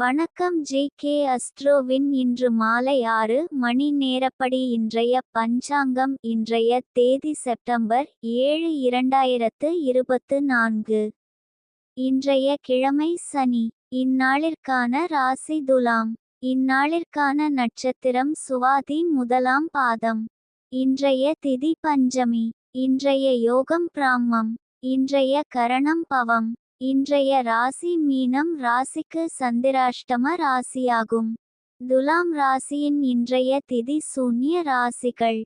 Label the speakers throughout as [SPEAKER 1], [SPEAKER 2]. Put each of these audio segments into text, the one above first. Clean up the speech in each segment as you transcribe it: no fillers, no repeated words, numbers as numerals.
[SPEAKER 1] வணக்கம் ஜே.கே. அஸ்ட்ரோவின் இன்று மாலை 6 மணி நேரப்படி இன்றைய பஞ்சாங்கம். இன்றைய தேதி செப்டம்பர் 7 2024. இன்றைய கிழமை சனி. இந்நாளிற்கான ராசி துலாம். இந்நாளிற்கான நட்சத்திரம் சுவாதி முதலாம் பாதம். இன்றைய திதி பஞ்சமி. இன்றைய யோகம் பிராம்மம். இன்றைய கரணம் பவம். இன்றைய ராசி மீனம் ராசிக்கு சந்திராஷ்டம ராசியாகும். துலாம் ராசியின் இன்றைய திதி சூன்ய ராசிகள்: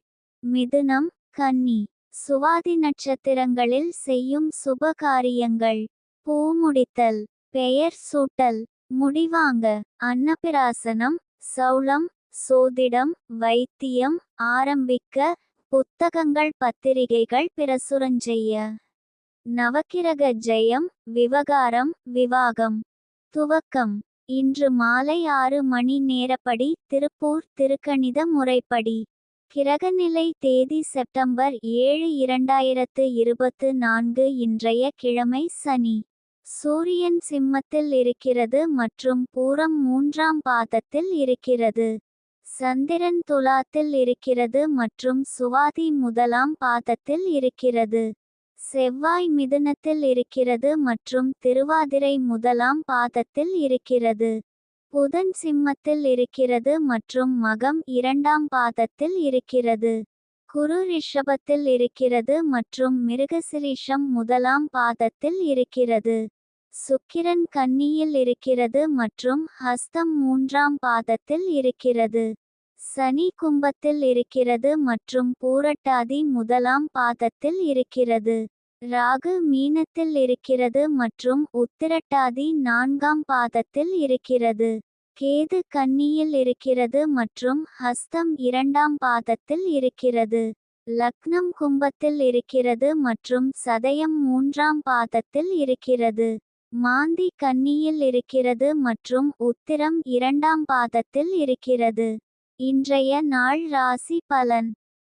[SPEAKER 1] மிதுனம், கன்னி. சுவாதி நட்சத்திரங்களில் செய்யும் சுப காரியங்கள்: பூ முடித்தல், பெயர் சூட்டல், முடிவாங்க, அன்னபிராசனம், சௌளம், சோதிடம், வைத்தியம் ஆரம்பிக்க, புத்தகங்கள் பத்திரிகைகள் பிரசுரஞ்செய்ய. நவக்கிரக ஜெயம், விவகாரம், விவாகம். துவக்கம்: இன்று மாலை 6 மணி நேரப்படி திருப்பூர் திருக்கணித முறைப்படி. கிரகநிலை தேதி செப்டம்பர் 7 2024. இன்றைய கிழமை சனி. சூரியன் சிம்மத்தில் இருக்கிறது மற்றும் பூரம் 3ஆம் பாதத்தில் இருக்கிறது. சந்திரன் துலாத்தில் இருக்கிறது மற்றும் சுவாதி முதலாம் பாதத்தில் இருக்கிறது. செவ்வாய் மிதுனத்தில் இருக்கிறது மற்றும் திருவாதிரை முதலாம் பாதத்தில் இருக்கிறது. புதன் சிம்மத்தில் இருக்கிறது மற்றும் மகம் 2ஆம் பாதத்தில் இருக்கிறது. குரு ரிஷபத்தில் இருக்கிறது மற்றும் மிருகசிரீஷம் முதலாம் பாதத்தில் இருக்கிறது. சுக்கிரன் கன்னியில் இருக்கிறது மற்றும் ஹஸ்தம் 3ஆம் பாதத்தில் இருக்கிறது. சனி கும்பத்தில் இருக்கிறது மற்றும் பூரட்டாதி முதலாம் பாதத்தில் இருக்கிறது. ராகு மீனத்தில் இருக்கிறது மற்றும் உத்திரட்டாதி 4ஆம் பாதத்தில் இருக்கிறது. கேது கன்னியில் இருக்கிறது மற்றும் ஹஸ்தம் 2ஆம் பாதத்தில் இருக்கிறது. லக்னம் கும்பத்தில் இருக்கிறது மற்றும் சதயம் 3ஆம் பாதத்தில் இருக்கிறது. மாந்தி கன்னியில் இருக்கிறது மற்றும் உத்திரம் 2ஆம் பாதத்தில் இருக்கிறது. இன்றைய நாள் ராசி பலன்: